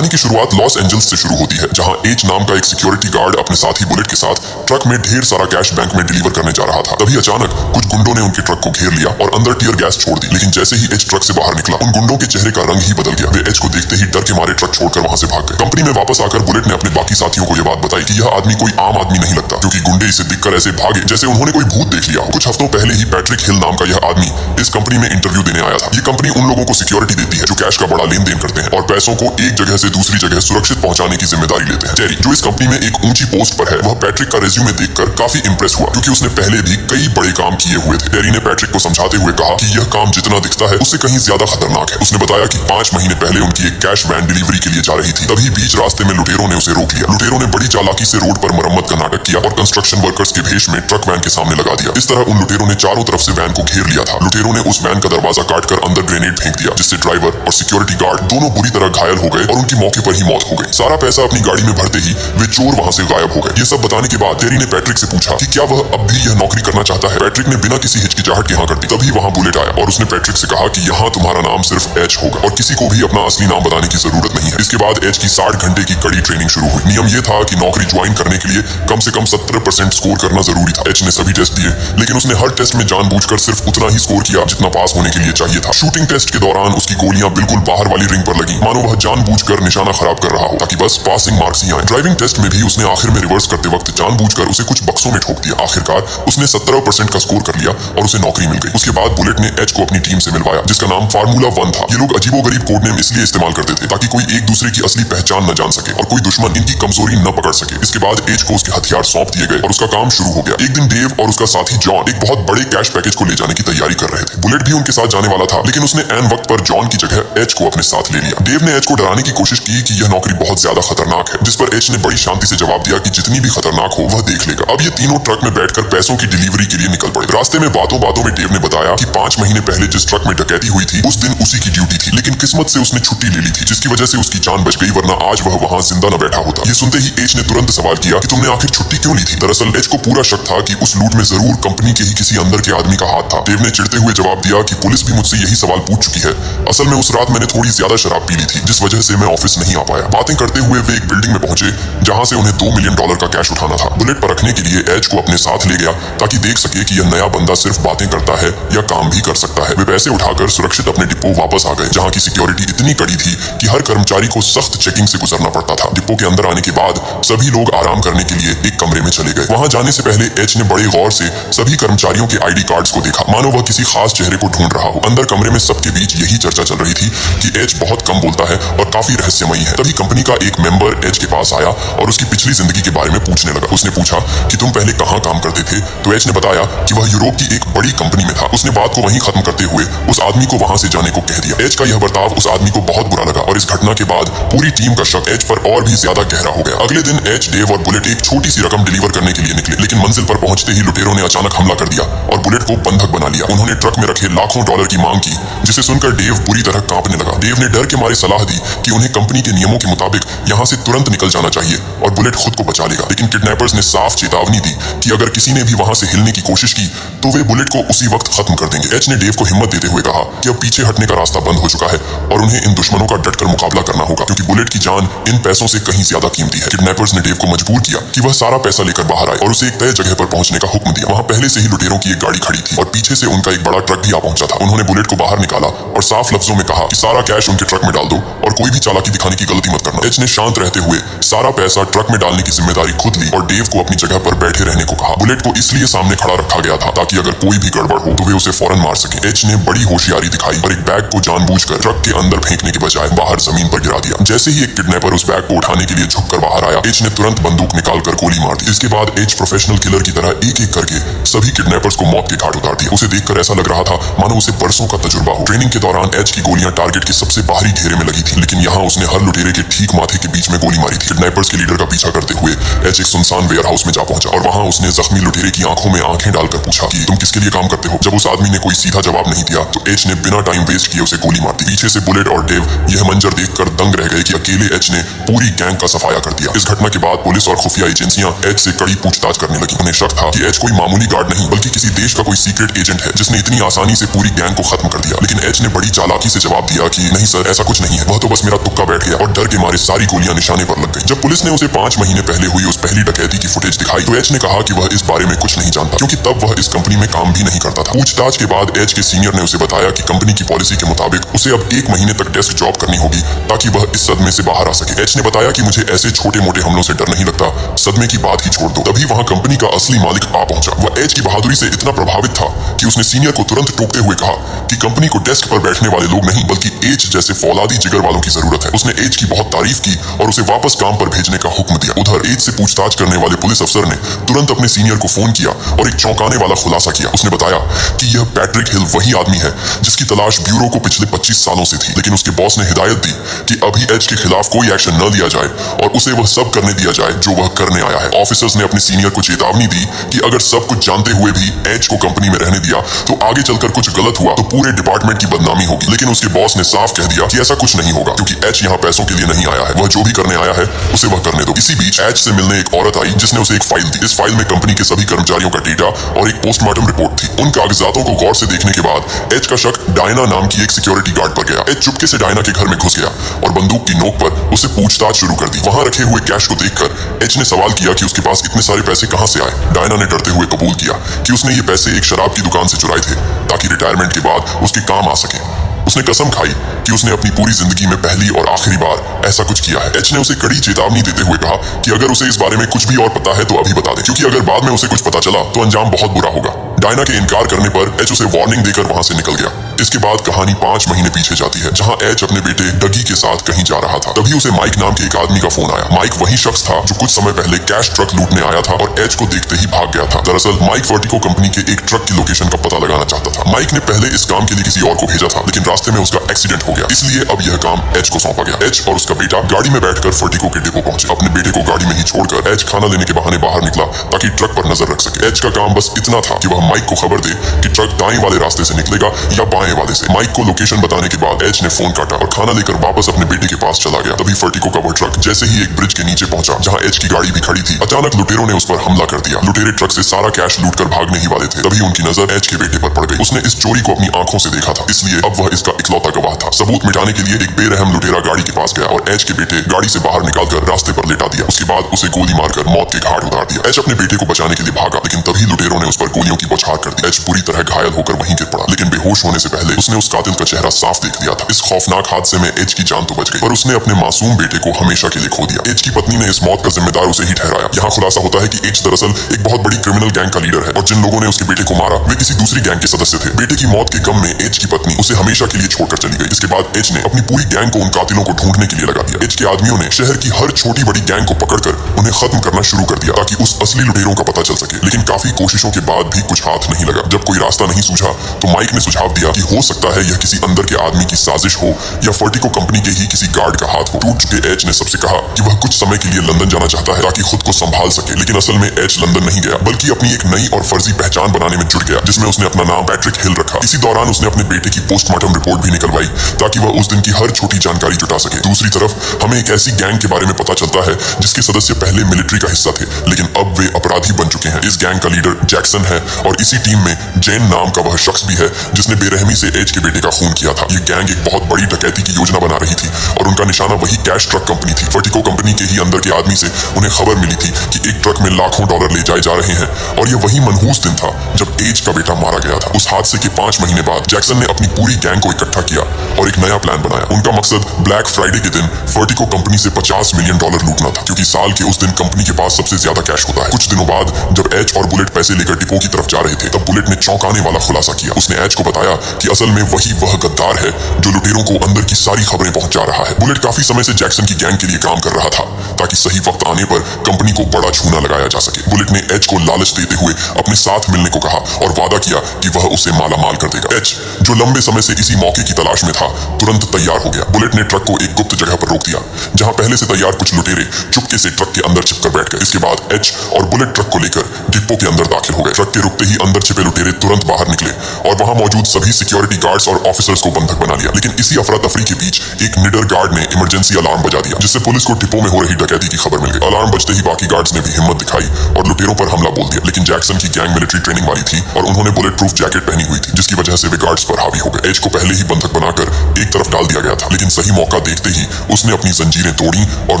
कहानी की शुरुआत लॉस एंजल्स से शुरू होती है, जहां एच नाम का एक सिक्योरिटी गार्ड अपने साथी बुलेट के साथ ट्रक में ढेर सारा कैश बैंक में डिलीवर करने जा रहा था। तभी अचानक कुछ गुंडों ने उनके ट्रक को घेर लिया और अंदर टीयर गैस छोड़ दी। लेकिन जैसे ही एच ट्रक से बाहर निकला, उन गुंडों के चेहरे का रंग ही बदल गया। वे एच को देखते ही डर के मारे ट्रक छोड़कर वहां से भाग गए। कंपनी में वापस आकर बुलेट ने अपने बाकी साथियों को यह बात बताई कि यह आदमी कोई आम आदमी नहीं लगता, क्योंकि गुंडे इसे देखकर ऐसे भागे जैसे उन्होंने कोई भूत देख लिया हो। कुछ हफ्तों पहले ही पैट्रिक हिल नाम का यह आदमी इस कंपनी में इंटरव्यू देने आया था। ये कंपनी उन लोगों को सिक्योरिटी देती है जो कैश का बड़ा लेन देन करते हैं और पैसों को एक जगह से दूसरी जगह सुरक्षित पहुंचाने की जिम्मेदारी लेते हैं। टेरी, जो इस कंपनी में एक ऊंची पोस्ट पर है, वह पैट्रिक का रेज्यूमे देखकर काफी इंप्रेस हुआ, क्योंकि उसने पहले भी कई बड़े काम किए हुए थे। टेरी ने पैट्रिक को समझाते हुए कहा कि यह काम जितना दिखता है उससे कहीं ज्यादा खतरनाक है। उसने बताया कि 5 महीने पहले उनकी एक कैश वैन डिलीवरी के लिए जा रही थी। तभी बीच रास्ते में लुटेरों ने उसे रोक लिया। लुटेरों ने बड़ी चालाकी से रोड पर मरम्मत का नाटक किया और कंस्ट्रक्शन वर्कर्स के भेष में ट्रक वैन के सामने लगा दिया। इस तरह उन लुटेरों ने चारों तरफ से वैन को घेर लिया था। लुटेरों ने उस वैन का दरवाजा काटकर अंदर ग्रेनेड फेंक दिया, जिससे ड्राइवर और सिक्योरिटी गार्ड दोनों बुरी तरह घायल हो गए और उनकी मौके पर ही मौत हो गई। सारा पैसा अपनी गाड़ी में भरते ही वे चोर वहां से गायब हो गए। ये सब बताने के बाद टेरी ने पैट्रिक से पूछा कि क्या वह अब भी यह नौकरी करना चाहता है। पैट्रिक ने बिना किसी हिचकिचाहट के हाँ कर दी। तभी वहां बुलेट आया और उसने पैट्रिक से कहा कि यहाँ तुम्हारा नाम सिर्फ एच होगा और किसी को भी अपना असली नाम बताने की जरूरत नहीं है। इसके बाद एच की 60 घंटे की कड़ी ट्रेनिंग शुरू हुई। नियम यह था कि नौकरी ज्वाइन करने के लिए कम से कम 70% स्कोर करना जरूरी था। एच ने सभी टेस्ट दिए, लेकिन उसने हर टेस्ट में जानबूझकर सिर्फ उतना ही स्कोर किया जितना पास होने के लिए चाहिए था। शूटिंग टेस्ट के दौरान उसकी गोलियां बिल्कुल बाहर वाली रिंग पर लगी, मानो वह जानबूझकर निशाना खराब कर रहा हो ताकि बस पासिंग मार्क्स ही आए। ड्राइविंग टेस्ट में भी उसने आखिर में रिवर्स करते वक्त जानबूझकर उसे कुछ बक्सों में ठोक दिया। आखिरकार उसने 17% का स्कोर कर लिया और उसे नौकरी मिल गई। उसके बाद बुलेट ने एच को अपनी टीम से मिलवाया, जिसका नाम फार्मूला 1 था। ये लोग अजीबोगरीब कोड नेम इसलिए इस्तेमाल करते थे ताकि कोई एक दूसरे की असली पहचान न जान सके और कोई दुश्मन इनकी कमजोरी न पकड़ सके। इसके बाद एच को उसके हथियार सौंप दिए गए और उसका काम शुरू हो गया। एक दिन डेव और उसका साथी जॉन एक बहुत बड़े कैश पैकेज को ले जाने की तैयारी कर रहे थे। बुलेट भी उनके साथ जाने वाला था, लेकिन उसने ऐन वक्त पर जॉन की जगह एच को अपने साथ ले लिया। डेव ने एच को डराने की कोशिश की कि यह नौकरी बहुत ज्यादा खतरनाक है, जिस पर एच ने बड़ी शांति से जवाब दिया कि जितनी भी खतरनाक हो वह देख लेगा। अब ये तीनों ट्रक में बैठकर पैसों की डिलीवरी के लिए निकल पड़े। रास्ते में बातों बातों में डेव ने बताया कि 5 महीने पहले जिस ट्रक में डकैती हुई थी उस दिन उसी की ड्यूटी थी, लेकिन किस्मत से उसने छुट्टी ले ली थी, जिसकी वजह से उसकी जान बच गई, वरना आज वह वहां जिंदा न बैठा होता। ये सुनते ही एच ने तुरंत सवाल किया कि तुमने आखिर छुट्टी क्यों ली थी। दरअसल एच को पूरा शक था कि उस लूट में जरूर कंपनी के ही किसी अंदर के आदमी का हाथ था। डेव ने चिढ़ते हुए जवाब दिया कि पुलिस भी मुझसे यही सवाल पूछ चुकी है। असल में उस रात मैंने थोड़ी ज्यादा शराब पी ली थी, जिस वजह से मैं ऑफिस नहीं आ पाया। बातें करते हुए वे एक बिल्डिंग में पहुंचे जहां से उन्हें $2 मिलियन का कैश उठाना था। बुलेट पर रखने के लिए एच को अपने साथ ले गया ताकि देख सके कि यह नया बंदा सिर्फ बातें करता है या काम भी कर सकता है। वे पैसे उठाकर सुरक्षित अपने डिपो वापस आ गए, जहां की सिक्योरिटी इतनी कड़ी थी कि हर कर्मचारी को सख्त चेकिंग से गुजरना पड़ता था। डिपो के अंदर आने के बाद सभी लोग आराम करने के लिए एक कमरे में चले गए। वहां जाने से पहले एच ने बड़े गौर से सभी कर्मचारियों के आईडी कार्ड्स को देखा, मानो वह किसी खास चेहरे को ढूंढ रहा हो। अंदर कमरे में सबके बीच यही चर्चा चल रही थी कि एच बहुत कम बोलता है और काफी रहस्यमयी है। तभी कंपनी का एक मेंबर एच के पास आया और उसकी पिछली जिंदगी के बारे में पूछने लगा। उसने पूछा कि तुम पहले कहाँ काम करते थे, तो एच ने बताया कि वह यूरोप की एक बड़ी कंपनी में था। उसने बात को वहीं खत्म करते हुए उस आदमी को वहां से जाने को कह दिया। एच का यह बर्ताव उस आदमी को बहुत बुरा लगा और इस घटना के बाद पूरी टीम का शक एच पर और भी ज्यादा गहरा हो गया। अगले दिन एच, डेव और बुलेट एक छोटी सी रकम डिलीवर करने के लिए निकले, लेकिन मंजिल पर पहुंचते ही लुटेरों ने अचानक हमला कर दिया और बुलेट को बंधक बना लिया। उन्होंने ट्रक में रखे लाखों डॉलर की मांग की, जिसे सुनकर डेव बुरी तरह कांपने लगा। डेव ने डर के मारे सलाह दी कि उन्हें कंपनी के नियमों के मुताबिक यहाँ से तुरंत निकल जाना चाहिए और बुलेट खुद को बचा लेगा। लेकिन किडनैपर्स ने साफ चेतावनी दी कि अगर किसी ने भी वहां से हिलने की कोशिश की तो वे बुलेट को उसी वक्त खत्म कर देंगे। एच ने डेव को हिम्मत देते हुए कहा कि अब पीछे हटने का रास्ता बंद हो चुका है और उन्हें इन दुश्मनों का डटकर मुकाबला करना होगा, क्योंकि बुलेट की जान इन पैसों से कहीं ज्यादा कीमती है। किडनैपर्स ने डेव को मजबूर किया कि वह सारा पैसा लेकर बाहर आए और उसे एक तय जगह पर पहुंचने का हुक्म दिया। वहां पहले से ही लुटेरों की एक गाड़ी खड़ी थी और पीछे से उनका एक बड़ा ट्रक भी आ पहुंचा था। उन्होंने बुलेट को बाहर निकाला और साफ लफ्जों में कहा कि सारा कैश उनके ट्रक में डाल दो और कोई भी चालाकी दिखाने की गलती मत करना। एच ने शांत रहते हुए सारा पैसा ट्रक में डालने की जिम्मेदारी खुद ली और डेव को अपनी जगह पर बैठे रहने को कहा। बुलेट को इसलिए सामने खड़ा रखा गया था ताकि अगर कोई भी गड़बड़ हो तो वे उसे फौरन मार सके। एच ने बड़ी होशियारी दिखाई और एक बैग को जानबूझकर ट्रक के अंदर फेंकने के बजाय बाहर जमीन पर गिरा दिया। जैसे ही एक किडनैपर उस बैग को उठाने के लिए झुककर बाहर आया, एच ने तुरंत बंदूक निकालकर गोली मार दी। इसके बाद एच प्रोफेशनल किलर की तरह एक एक करके सभी किडनैपर्स को मौत के घाट उतार दिया। उसे देखकर ऐसा लग रहा था मानो उसे बरसों का तजुर्बा हो। ट्रेनिंग के दौरान एच की गोलियां टारगेट के सबसे बाहरी घेरे में लगी थी, लेकिन यहाँ उसने हर लुटेरे के ठीक माथे के बीच में गोली मारी थी। किडनैपर्स के लीडर का पीछा करते हुए एच एक सुनसान वेयर हाउस में जा पहुंचा और वहां उसने जख्मी लुटेरे की आंखों में आंखें डालकर पूछा कि तुम किसके लिए काम करते हो। जब उस आदमी ने कोई सीधा जवाब नहीं दिया तो एच ने बिना टाइम वेस्ट किए उसे गोली मार दी। पीछे से बुलेट और डेव यह मंजर देखकर दंग रह गए कि अकेले एच ने पूरी गैंग का सफाया कर दिया। इस घटना के बाद पुलिस और खुफिया एजेंसियां एच से कड़ी पूछताछ करने लगी। उन्हें शक था कि एच कोई मामूली गार्ड नहीं बल्कि किसी देश का कोई सीक्रेट एजेंट है जिसने इतनी आसानी से पूरी गैंग को खत्म कर दिया। लेकिन एच ने बड़ी चालाकी से जवाब दिया कि नहीं सर, ऐसा कुछ नहीं है, वह तो बस मेरा तुक्का चौंका बैठ गया और डर के मारे सारी गोलियां निशाने पर लग गई। जब पुलिस ने उसे 5 महीने पहले हुई उस पहली डकैती की फुटेज दिखाई तो एच ने कहा कि वह इस बारे में कुछ नहीं जानता, क्योंकि तब वह इस कंपनी में काम भी नहीं करता था। पूछताछ के बाद एच के सीनियर ने उसे बताया कि कंपनी की पॉलिसी के मुताबिक उसे अब 1 महीने तक डेस्क जॉब करनी होगी ताकि वह इस सदमे से बाहर आ सके। एच ने बताया कि मुझे ऐसे छोटे मोटे हमलों से डर नहीं लगता, सदमे की बात ही छोड़ दो। तभी वहां कंपनी का असली मालिक आ पहुंचा। वह एच की बहादुरी से इतना प्रभावित था कि उसने सीनियर को तुरंत टोकते हुए कहा कि कंपनी को डेस्क पर बैठने वाले लोग नहीं बल्कि एच जैसे फौलादी जिगर वालों की जरूरत है। उसने एच की बहुत तारीफ की और उसे वापस काम पर भेजने का हुक्म दिया। उधर एच से पूछताछ करने वाले पुलिस अफसर ने तुरंत अपने सीनियर को फोन किया और एक चौंकाने वाला खुलासा किया। उसने बताया कि यह पैट्रिक हिल वही आदमी है जिसकी तलाश ब्यूरो को पिछले 25 सालों से थी, लेकिन उसके बॉस ने हिदायत दी कि अभी एच के खिलाफ कोई एक्शन न लिया जाए और उसे वह सब करने दिया जाए जो वह करने आया है। ऑफिसर्स ने अपने सीनियर को चेतावनी दी कि अगर सब कुछ जानते हुए भी एच को कंपनी में रहने दिया तो आगे चलकर कुछ गलत हुआ तो पूरे डिपार्टमेंट की बदनामी होगी। लेकिन उसके बॉस ने साफ कह दिया कि ऐसा कुछ नहीं होगा, क्योंकि एच यहाँ पैसों के लिए नहीं आया है, वह जो भी करने आया है उसे वह करने दो। इसी बीच एच से मिलने एक औरत आई जिसने उसे एक फाइल दी। इस फाइल में कंपनी के सभी कर्मचारियों का डेटा और एक पोस्टमार्टम रिपोर्ट थी। उन कागजातों को गौर से देखने के बाद एच का शक डायना नाम की एक सिक्योरिटी गार्ड पर गया। एच चुपके से डायना के घर में घुस गया और बंदूक की नोक पर उससे पूछताछ शुरू कर दी। वहां रखे हुए कैश को देखकर एच ने सवाल किया कि उसके पास इतने सारे पैसे कहां से आए। डायना ने डरते हुए कबूल किया कि उसने ये पैसे एक शराब की दुकान से चुराए थे ताकि रिटायरमेंट के बाद उसके काम आ सके। उसने कसम खाई कि उसने अपनी पूरी जिंदगी में पहली और आखिरी बार ऐसा कुछ किया है। एच ने उसे कड़ी चेतावनी देते हुए कहा कि अगर उसे इस बारे में कुछ भी और पता है तो अभी बता दे, क्योंकि अगर बाद में उसे कुछ पता चला तो अंजाम बहुत बुरा होगा। डायना के इनकार करने पर एच उसे वार्निंग देकर वहां से निकल गया। इसके बाद कहानी 5 महीने पीछे जाती है, जहां एच अपने बेटे डगी के साथ कहीं जा रहा था। तभी उसे माइक नाम के एक आदमी का फोन आया। माइक वही शख्स था जो कुछ समय पहले कैश ट्रक लूटने आया था और एच को देखते ही भाग गया था। दरअसल माइक वर्टिको कंपनी के एक ट्रक की लोकेशन का पता लगाना चाहता था। माइक ने पहले इस काम के लिए किसी और को भेजा था, लेकिन रास्ते में उसका एक्सीडेंट हो गया, इसलिए अब यह काम एच को सौंपा गया। एच और उसका बेटा गाड़ी में बैठकर फर्टिको के डिपो पहुंचे। अपने बेटे को गाड़ी में ही छोड़कर एच खाना लेने के बहाने बाहर निकला ताकि ट्रक पर नजर रख सके। एच का काम बस इतना था कि वह माइक को खबर दे कि ट्रक दाएं वाले रास्ते से निकलेगा या बाएं वाले से। माइक को लोकेशन बताने के बाद एच ने फोन काटा और खाना लेकर वापस अपने बेटे के पास चला गया। तभी फर्टिको का वह ट्रक जैसे ही एक ब्रिज के नीचे पहुंचा जहां एच की गाड़ी भी खड़ी थी, अचानक लुटेरों ने उस पर हमला कर दिया। लुटेरे ट्रक से सारा कैश लूटकर भागने ही वाले थे। तभी उनकी नजर एच के बेटे पर पड़ गई। उसने इस चोरी को अपनी आंखों से देखा था, इसलिए अब वह इसका इकलौता गवाह था। सबूत मिटाने के लिए एक बेरहम लुटेरा गाड़ी के पास गया और एच के बेटे गाड़ी से बाहर निकालकर रास्ते पर लेटा दिया। उसके बाद उसे गोली मारकर मौत के घाट उतार दिया। एच अपने बेटे को बचाने के लिए भागा, लेकिन तभी लुटेरों ने उस पर गोलियों की बौछार कर दी। एच बुरी तरह घायल होकर वहीं गिर पड़ा, लेकिन बेहोश होने से पहले उसने उस कातिल का चेहरा साफ देख लिया था। इस खौफनाक हादसे में एच की जान तो बच गई, पर उसने अपने मासूम बेटे को हमेशा के लिए खो दिया। एच की पत्नी ने इस मौत का जिम्मेदार उसे ही ठहराया। यहाँ खुलासा होता है कि एच दरअसल एक बहुत बड़ी क्रिमिनल गैंग का लीडर है और जिन लोगों ने उसके बेटे को मारा वे किसी दूसरी गैंग के सदस्य थे। बेटे की मौत के गम में एच की पत्नी उसे हमेशा के लिए छोड़कर चली गई। इसके बाद एच ने अपनी पूरी गैंग को उन कातिलों को ढूंढने के लिए लगा दिया। एच के आदमियों ने शहर की हर छोटी बड़ी गैंग को पकड़कर उन्हें खत्म करना शुरू कर दिया ताकि उस असली लुटेरों का पता चल सके, लेकिन काफी कोशिशों के बाद भी कुछ हाथ नहीं लगा। जब कोई रास्ता नहीं सूझा तो माइक ने सुझाव दिया कि हो सकता है यह किसी अंदर के आदमी की साजिश हो या फर्टिको कंपनी के ही किसी गार्ड का हाथ हो। टूट चुके एच ने सबसे कहा कि वह कुछ समय के लिए लंदन जाना चाहता है ताकि खुद को संभाल सके, लेकिन असल में एच लंदन नहीं गया बल्कि अपनी एक नई और फर्जी पहचान बनाने में जुट गया, जिसमें उसने अपना नाम पैट्रिक हिल रखा। इसी दौरान उसने अपने बेटे की पोस्टमार्टम रिपोर्ट भी निकलवाई ताकि वह उस दिन की हर छोटी जानकारी जुटा सके। दूसरी तरफ हमें एक ऐसी गैंग के बारे में पता चलता है जिसके सदस्य पहले मिलिट्री का हिस्सा थे, लेकिन अब वे अपराधी बन चुके हैं। इस गैंग का लीडर जैक्सन है और इसी टीम में जेन नाम का वह शख्स भी है जिसने बेरहमी से एच के बेटे का खून किया था। ये गैंग एक बहुत बड़ी डकैती की योजना बना रही थी और उनका निशाना वही कैश ट्रक कंपनी थी। फर्टिको कंपनी के ही अंदर के आदमी से उन्हें खबर मिली थी कि एक ट्रक में लाखों डॉलर ले जाए जा रहे हैं और ये वही मनहूस दिन था जब एच का बेटा मारा गया था। उस हादसे के 5 महीने बाद जैक्सन ने अपनी पूरी गैंग को इकट्ठा किया और एक नया प्लान बनाया। उनका मकसद ब्लैक फ्राइडे के दिन फर्टिको कंपनी से $50 मिलियन लूटना था, क्योंकि साल के उस दिन कंपनी के पास सबसे ज्यादा कैश होता है। कुछ दिनों बाद जब एच और बुलेट पैसे लेकर डिपो की तरफ जा रहे थे तब बुलेट ने चौंकाने वाला खुलासा किया। उसने एच को बताया कि असल में वही वह गद्दार है जो लुटेरों को अंदर की सारी खबरें पहुंचा रहा है। बुलेट काफी समय से जैक्सन की गैंग के लिए काम कर रहा था ताकि सही वक्त आने पर कंपनी को बड़ा छूना लगाया जा सके। बुलेट ने एच को लालच देते हुए अपने साथ मिलने को कहा और वादा किया कि वह उसे मालामाल कर देगा। एच, जो लंबे समय से इसी मौके की तलाश में था, तुरंत तैयार हो गया। बुलेट ने ट्रक को एक गुप्त जगह पर रोक दिया जहां पहले से तैयार कुछ लुटेरे चुपके से ट्रक के अंदर छिपकर बैठ गए। इसके बाद एच और बुलेट ट्रक को लेकर डिपो के अंदर दाखिल हो गए। ट्रक के रुकते ही अंदर छिपे लुटेरे तुरंत बाहर निकले और वहां मौजूद सभी सिक्योरिटी गार्ड्स और ऑफिसर्स को बंधक बना लिया। लेकिन इसी अफरा तफरी के बीच एक निडर गार्ड ने इमरजेंसी अलार्म बजा दिया, जिससे पुलिस को टिप्पो में हो रही डकैती की खबर मिल गई। अलार्म बजते ही बाकी गार्ड्स ने भी हिम्मत दिखाई और लुटेरों पर हमला बोल दिया। लेकिन जैक्सन की गैंग मिलिट्री ट्रेनिंग वाली थी और उन्होंने बुलेट प्रूफ जैकेट पहनी हुई थी, जिसकी वजह से वे गार्ड्स पर हावी हो गए। एज को पहले ही बंधक बनाकर एक तरफ डाल दिया गया था, लेकिन सही मौका देखते ही उसने अपनी जंजीरें तोड़ी और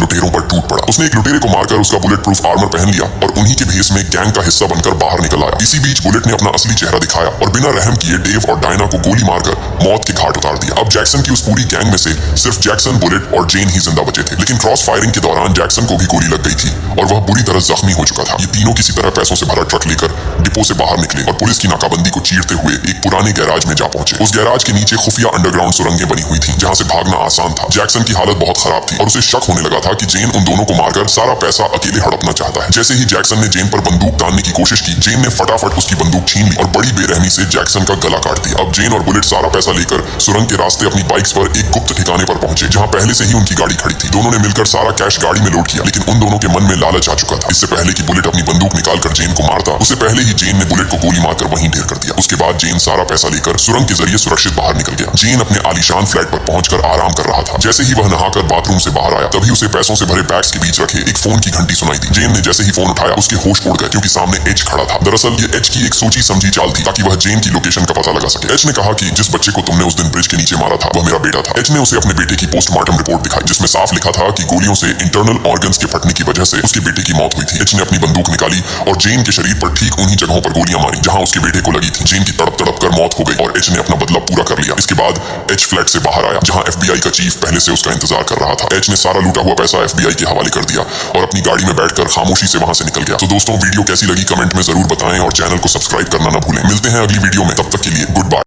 लुटेरों पर टूट पड़ा। उसने एक लुटेरे को मारकर उसका बुलेट प्रूफ आर्मर पहन लिया और उन्हीं के भेस में गैंग का हिस्सा बनकर बाहर निकल आया। इसी बीच बुलेट ने अपना असली चेहरा दिखाया और बिना रहम किए डेव और डायना को गोली मारकर मौत के घाट उतार दिया। अब जैक्सन की उस पूरी गैंग में से सिर्फ जैक्सन, बुलेट और जेन ही जिंदा बचे थे। लेकिन क्रॉस फायरिंग के दौरान जैक्सन को भी गोली लग गई थी और वह बुरी तरह जख्मी हो चुका था। ये तीनों किसी तरह पैसों से भरा ट्रक लेकर डिपो से बाहर निकले और पुलिस की नाकाबंदी को चीरते हुए एक पुराने गैराज में जा पहुंचे। उस गैराज के नीचे खुफिया अंडरग्राउंड सुरंगें बनी हुई थी, जहां से भागना आसान था। जैक्सन की हालत बहुत खराब थी और उसे शक होने लगा था कि जेन उन दोनों को मारकर सारा पैसा अकेले हड़पना चाहता है। जैसे ही जैक्सन ने जेन पर बंदूक तानने की कोशिश की, जेन ने फटाफट उसकी बंदूक छीन ली और बड़ी बेरहमी से जैक्सन का गला काट दिया। अब जेन और बुलेट सारा पैसा लेकर सुरंग के रास्ते अपनी बाइक्स पर एक गुप्त ठिकाने पर पहुंचे, जहां पहले से ही उनकी गाड़ी खड़ी थी। दोनों ने मिलकर सारा कैश गाड़ी में लोड किया, लेकिन उन दोनों के मन में लालच आ चुका था। इससे पहले कि बुलेट अपनी बंदूक निकालकर जेन को मारता, उससे पहले ही जेन ने बुलेट को गोली मारकर वहीं ढेर कर दिया। उसके बाद जेन सारा पैसा लेकर सुरंग के जरिए सुरक्षित बाहर निकल गया। जेन अपने आलीशान फ्लैट पर पहुंचकर आराम कर रहा था। जैसे ही वह नहाकर बाथरूम से बाहर आया, तभी उसे पैसों से भरे बैग्स के बीच रखे एक फोन की घंटी सुनाई दी। जेन ने जैसे ही फोन उठाया, उसके होश उड़ गए, क्योंकि सामने एच खड़ा था। दरअसल ये एच की एक सोची समझी चाल थी, ताकि वह जेन की लोकेशन का पता लगा सके। एच ने कहा कि जिस बच्चे को तुमने उस दिन ब्रिज के नीचे मारा था, वह मेरा बेटा था। एच ने उसे अपने बेटे की पोस्टमार्टम रिपोर्ट दिखाई, जिसमें साफ लिखा था कि गोलियों से इंटरनल ऑर्गन्स के फटने की वजह से उसके बेटे की मौत हुई थी। एच ने अपनी बंदूक निकाली और जेन के शरीर पर ठीक उन्हीं जगहों पर गोलियां मारी जहां उसके बेटे को लगी थी। जेन की तड़प तड़प कर मौत हो गई और एच ने अपना बदला पूरा कर लिया। इसके बाद एच फ्लैट से बाहर आया, जहां FBI का चीफ पहले से उसका इंतजार कर रहा था। एच ने सारा लूटा हुआ पैसा FBI के हवाले कर दिया और अपनी गाड़ी में बैठकर खामोशी से वहां से निकल गया। तो दोस्तों, वीडियो कैसी लगी कमेंट में जरूर बताएं और चैनल को सब्सक्राइब करना ना भूलें। मिलते हैं अगली वीडियो में, तब तक के लिए गुड बाय।